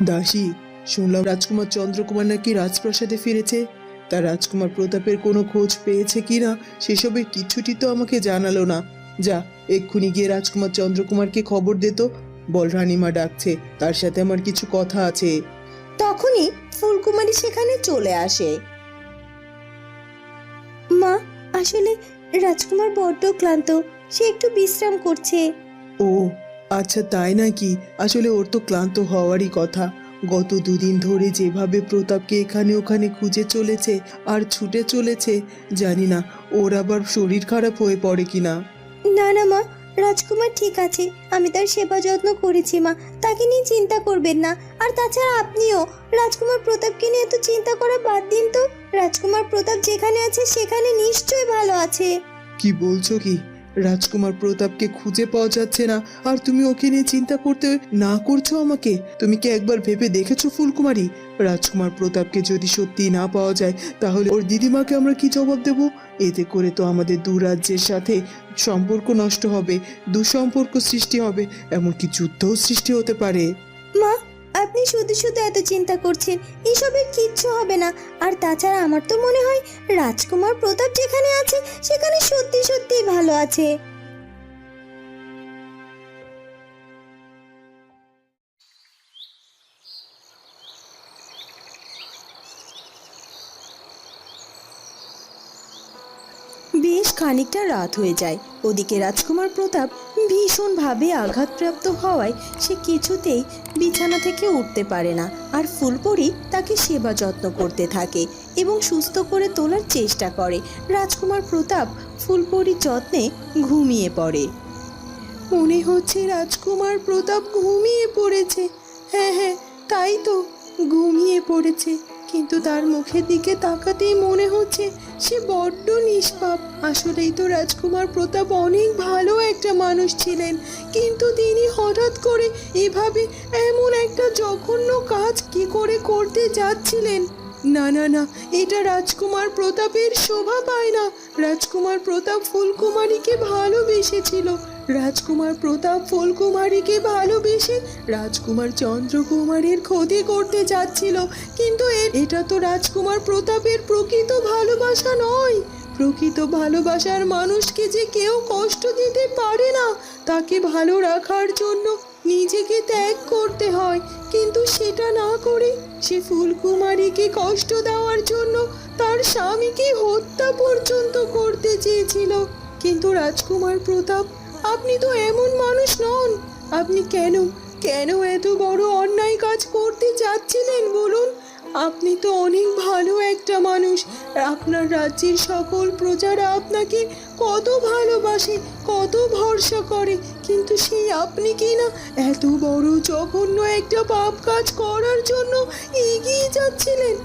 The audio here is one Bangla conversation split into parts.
দাসী, শুনলাম রাজকুমার চন্দ্রকুমার নাকি রাজপ্রাসাদে ফিরেছে। তার রাজকুমার প্রতাপের কোনো খোঁজ পেয়েছে কিনা সেসবের কিছুটি তো আমাকে জানালো না। যা, এক্ষুনি গিয়ে রাজকুমার চন্দ্রকুমারকে খবর দে তো। বল রানীমা ডাকছে, তার সাথে আমার কিছু কথা আছে। তখনই ফুলকুমারী সেখানে চলে আসে। মা, আসলে রাজকুমার বড্ড ক্লান্ত, সে একটু বিশ্রাম করছে। ও আচ্ছা, তাই নাকি? আসলে ওর তো ক্লান্ত হওয়ারই কথা। গত দুদিন ধরে যেভাবে প্রতাপকে এখানে ওখানে খুঁজে চলেছে আর ছুটে চলেছে, জানি না ওর আবার শরীর খারাপ হয়ে পড়ে কিনা। না না মা, রাজকুমার ঠিক আছে, আমি তার সেবা যত্ন করেছি মা, তাকে নিয়ে চিন্তা করবেন না। আর তাছাড়া আপনিও রাজকুমার প্রতাপকে নিয়ে এত চিন্তা করা বাদ দিন তো। রাজকুমার প্রতাপ যেখানে আছে সেখানে নিশ্চয়ই ভালো আছে। কি বলছো কি? রাজকুমার প্রতাপকে খুঁজে পাওয়া যাচ্ছে না আর তুমি ওকে নিয়ে চিন্তা করতে না করছো আমাকে? তুমি কি একবার ভেবে দেখেছো ফুলকুমারী, রাজকুমার প্রতাপকে যদি সত্যি না পাওয়া যায় তাহলে ওর দিদিমাকে আমরা কি জবাব দেব? এতে করে তো আমাদের দু রাজ্যের সাথে সম্পর্ক নষ্ট হবে, দুঃসম্পর্ক সৃষ্টি হবে, এমনকি যুদ্ধও সৃষ্টি হতে পারে। মা, আপনি শুধু শুধু এত চিন্তা করছেন, এসবের কিচ্ছু হবে না। আর তাছাড়া আমার তো মনে হয় রাজকুমার প্রতাপ যেখানে আছে সেখানে সত্যি সত্যিই ভালো আছে। বেশ খানিকটা রাত হয়ে যায়। ওদিকে রাজকুমার প্রতাপ ভীষণভাবে আঘাতপ্রাপ্ত হওয়ায় সে কিছুতেই বিছানা থেকে উঠতে পারে না। আর ফুলপরি তাকে সেবা যত্ন করতে থাকে এবং সুস্থ করে তোলার চেষ্টা করে। রাজকুমার প্রতাপ ফুলপরির যত্নে ঘুমিয়ে পড়ে। মনে হচ্ছে রাজকুমার প্রতাপ ঘুমিয়ে পড়েছে। হ্যাঁ হ্যাঁ, তাই তো, ঘুমিয়ে পড়েছে। কিন্তু তার মুখের দিকে তাকাতেই মনে হচ্ছে সে বড্ড নিষ্পাপ। আসলেই তো রাজকুমার প্রতাপ অনেক ভালো একটা মানুষ ছিলেন, কিন্তু তিনি হঠাৎ করে এভাবে এমন একটা জঘন্য কাজ কি করে করতে যাচ্ছিলেন? না না না, এটা রাজকুমার প্রতাপের শোভা পায় না। রাজকুমার প্রতাপ ফুলকুমারীকে ভালোবেসেছিল। রাজকুমার প্রতাপ ফুলকুমারীকে ভালোবেসে রাজকুমার চন্দ্রকুমারের ক্ষতি করতে যাচ্ছিল। কিন্তু এটা তো রাজকুমার প্রতাপের প্রকৃত ভালোবাসা নয়। প্রকৃত ভালোবাসার মানুষকে যে কেউ কষ্ট দিতে পারে না, তাকে ভালো রাখার জন্য নিজেকে ত্যাগ করতে হয়। কিন্তু সেটা না করে সে ফুলকুমারীকে কষ্ট দেওয়ার জন্য তার স্বামীকে হত্যা পর্যন্ত করতে চেয়েছিল। কিন্তু রাজকুমার প্রতাপ, আপনি তো এমন মানুষ নন। আপনি কেন কেন এত বড় অন্যায় কাজ করতে যাচ্ছিলেন বলুন? আপনি তো অনেক ভালো একটা মানুষ। আপনার রাজ্যের সকল প্রজারা আপনাকে কত ভালোবাসে, কত ভরসা করে, কিন্তু সেই আপনি কি না এত বড় জঘন্য একটা পাপ কাজ করার জন্য এগিয়ে যাচ্ছিলেন?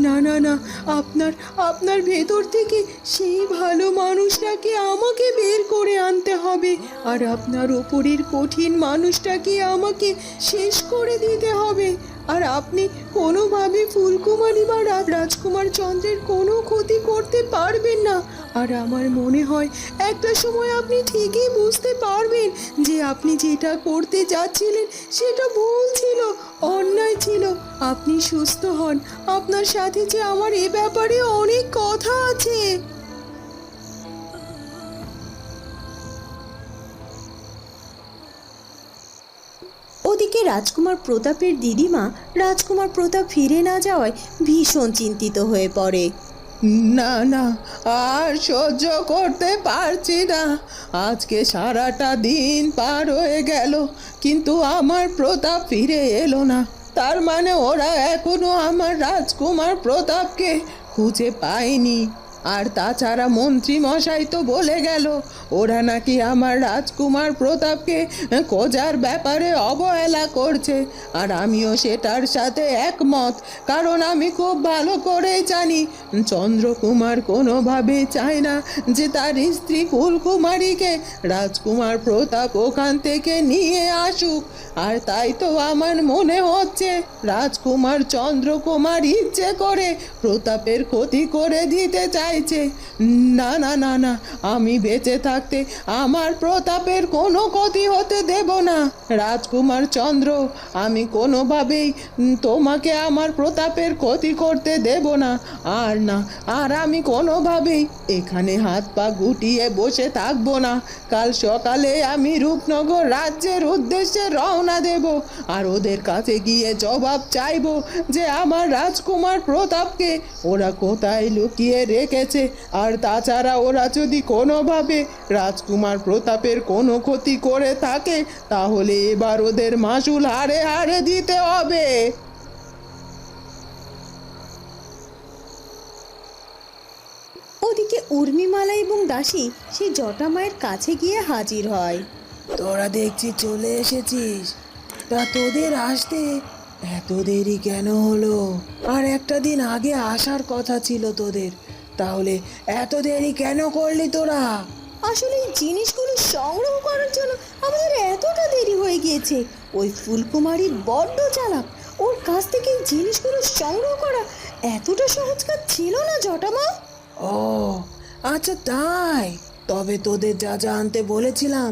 না না না, আপনার আপনার ভেতর থেকে সেই ভালো মানুষটাকে আমাকে বের করে আনতে হবে, আর আপনার ওপরের কঠিন মানুষটাকে আমাকে শেষ করে দিতে হবে। আর আপনি কোনোভাবে ফুলকুমারী বা রাজকুমার চন্দ্রের কোনো ক্ষতি করতে পারবেন না। আর আমার মনে হয় একটা সময় আপনি ঠিকই বুঝতে পারবেন যে আপনি যেটা করতে যাচ্ছিলেন সেটা ভুল ছিল, অন্যায় ছিল। আপনি সুস্থ হন, আপনার সাথে যে আমার এ ব্যাপারে অনেক কথা আছে। ওদিকে রাজকুমার প্রতাপের দিদিমা রাজকুমার প্রতাপ ফিরে না যাওয়ায় ভীষণ চিন্তিত হয়ে পড়ে। না না, আর সহ্য করতে পারছি না। আজকে সারাটা দিন পার হয়ে গেল, কিন্তু আমার প্রতাপ ফিরে এলো না। তার মানে ওরা এখনো আমার রাজকুমার প্রতাপকে খুঁজে পায়নি। আর তাছাড়া মন্ত্রী মশাই তো বলে গেল ওরা নাকি আমার রাজকুমার প্রতাপকে খোঁজার ব্যাপারে অবহেলা করছে। আর আমিও সেটার সাথে একমত, কারণ আমি খুব ভালো করে জানি চন্দ্রকুমার কোনোভাবে চায় না যে তার স্ত্রী ফুলকুমারীকে রাজকুমার প্রতাপ ওখান থেকে নিয়ে আসুক। আর তাই তো আমার মনে হচ্ছে রাজকুমার চন্দ্রকুমার ইচ্ছে করে প্রতাপের ক্ষতি করে দিতে চায়। চাইছে। না না না না, আমি বেঁচে থাকতে আমার প্রতাপের কোনো ক্ষতি হতে দেব না। রাজকুমার চন্দ্র, আমি কোনোভাবেই তোমাকে আমার প্রতাপের ক্ষতি করতে দেব না। আর না, আর আমি কোনোভাবেই এখানে হাত পা গুটিয়ে বসে থাকবো না। কাল সকালে আমি রূপনগর রাজ্যের উদ্দেশ্যে রওনা দেব, আর ওদের কাছে গিয়ে জবাব চাইবো যে আমার রাজকুমার প্রতাপকে ওরা কোথায় লুকিয়ে রেখেছে। আর তাছাড়া ওরা যদি কোনোভাবে রাজকুমার প্রতাপের কোনো ক্ষতি করে থাকে, তাহলে এবার ওদের মাসুল হাড়ে হাড়ে দিতে হবে। ওদিকে উর্মিমালা এবং দাসী সেই জটা মায়ের কাছে গিয়ে হাজির হয়। তোরা দেখছি চলে এসেছিস, তা তোদের আসতে এত দেরি কেন হলো? আর একটা দিন আগে আসার কথা ছিল তোদের, তাহলে এত দেরি কেন করলি তোরা? আসলে এই জিনিসগুলো সংগ্রহ করার জন্য আমাদের এতটা দেরি হয়ে গিয়েছে। ওই ফুলকুমারীর বড্ড চালাক, ওর কাছ থেকে এই জিনিসগুলো সংগ্রহ করা এতটা সহজ কাজ ছিল না জটামা। ও আচ্ছা তাই, তবে তোদের যা যা আনতে বলেছিলাম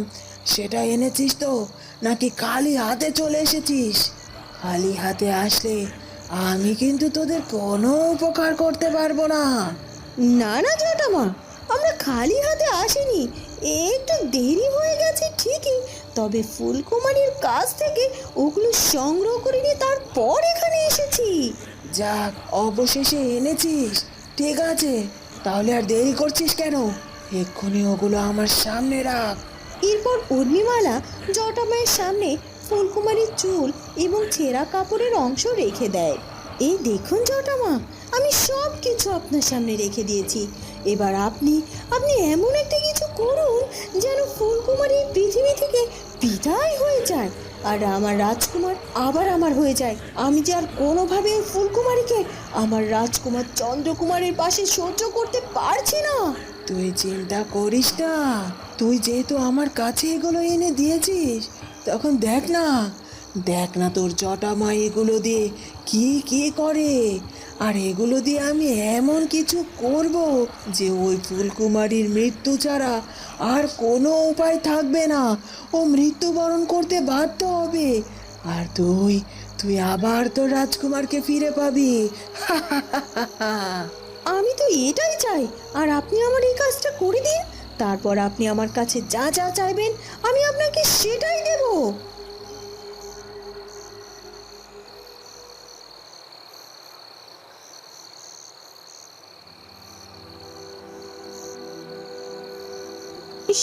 সেটা এনেছিস তো, নাকি খালি হাতে চলে এসেছিস? খালি হাতে আসলে আমি কিন্তু তোদের কোনো উপকার করতে পারবো না। না না জটামা, আমরা খালি হাতে আসিনি, একটু দেরি হয়ে গেছে ঠিকই, তবে ফুলকুমারীর কাছ থেকে ওগুলো সংগ্রহ করে নিয়ে তারপর এখানে এসেছি। যাক, অবশেষে এনেছিস, ঠিক আছে, তাহলে আর দেরি করছিস কেন? এক্ষুনি ওগুলো আমার সামনে রাখ। এরপর উর্মিমালা জটামায়ের সামনে ফুলকুমারীর চুল এবং ছেঁড়া কাপড়ের অংশ রেখে দেয়। এই দেখুন জটামা, আমি সব কিছু আপনার সামনে রেখে দিয়েছি। এবার আপনি আপনি এমন একটা কিছু করুন যেন ফুলকুমারী পৃথিবী থেকে বিদায় হয়ে যায়, আর আমার রাজকুমার আবার আমার হয়ে যায়। আমি যে আর কোনোভাবে ওই ফুলকুমারীকে আমার রাজকুমার চন্দ্রকুমারের পাশে সহ্য করতে পারছি না। তুই চিন্তা করিস না, তুই যেহেতু আমার কাছে এগুলো এনে দিয়েছিস, তখন দেখ না, দেখ না তোর জটামা এগুলো দিয়ে কি কি করে। আর এগুলো দিয়ে আমি এমন কিছু করব যে ওই ফুলকুমারীর মৃত্যু ছাড়া আর কোনো উপায় থাকবে না, ও মৃত্যুবরণ করতে বাধ্য হবে। আর তুই তুই আবার তোর রাজকুমারকে ফিরে পাবি। আমি তো এটাই চাই, আর আপনি আমার এই কাজটা করে দিন, তারপর আপনি আমার কাছে যা যা চাইবেন আমি আপনাকে সেটাই দেব।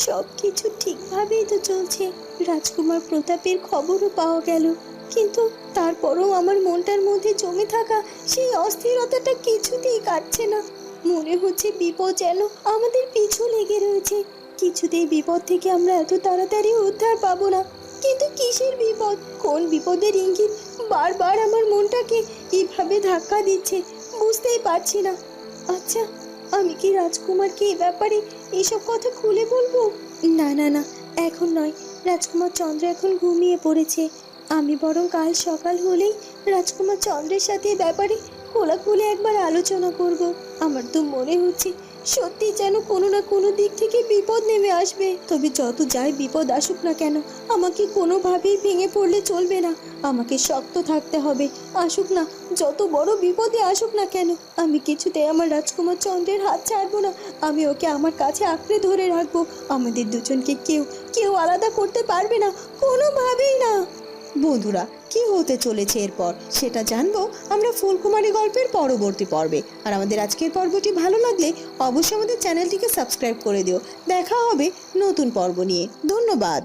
সব কিছু ঠিকভাবেই তো চলছে, রাজকুমার প্রতাপের খবরও পাওয়া গেল, কিন্তু তারপরও আমার মনটার মধ্যে জমে থাকা সেই অস্থিরতাটা কিছুতেই কাটছে না। মনে হচ্ছে বিপদ যেন আমাদের পিছু লেগে রয়েছে, কিছুতেই বিপদ থেকে আমরা এত তাড়াতাড়ি উদ্ধার পাবো না। কিন্তু কিসের বিপদ, কোন বিপদের ইঙ্গিত বারবার আমার মনটাকে কিভাবে ধাক্কা দিচ্ছে বুঝতেই পারছি না। আচ্ছা, আমি কি রাজকুমারকে এ ব্যাপারে এইসব কথা খুলে বলবো? না না না, এখন নয়, রাজকুমার চন্দ্র এখন ঘুমিয়ে পড়েছে। আমি বরং কাল সকাল হলেই রাজকুমার চন্দ্রের সাথে এ ব্যাপারে খোলাখুলি একবার আলোচনা করব। আমার তো মনে হচ্ছে সত্যি যেন কোনো না কোনো দিক থেকে বিপদ নেমে আসবে। তবে যত যাই বিপদ আসুক না কেন, আমাকে কোনোভাবেই ভেঙে পড়লে চলবে না, আমাকে শক্ত থাকতে হবে। আসুক না, যত বড় বিপদে আসুক না কেন, আমি কিছুতেই আমার রাজকুমার চন্দ্রের হাত ছাড়বো না। আমি ওকে আমার কাছে আঁকড়ে ধরে রাখবো। আমাদের দুজনকে কেউ কেউ আলাদা করতে পারবে না, কোনোভাবেই না। বন্ধুরা, কি হতে চলেছে এরপর সেটা জানবো আমরা ফুলকুমারী গল্পের পরবর্তী পর্বে। আর আমাদের আজকের পর্বটি ভালো লাগলে অবশ্যই আমাদের চ্যানেলটিকে সাবস্ক্রাইব করে দিও। দেখা হবে নতুন পর্ব নিয়ে। ধন্যবাদ।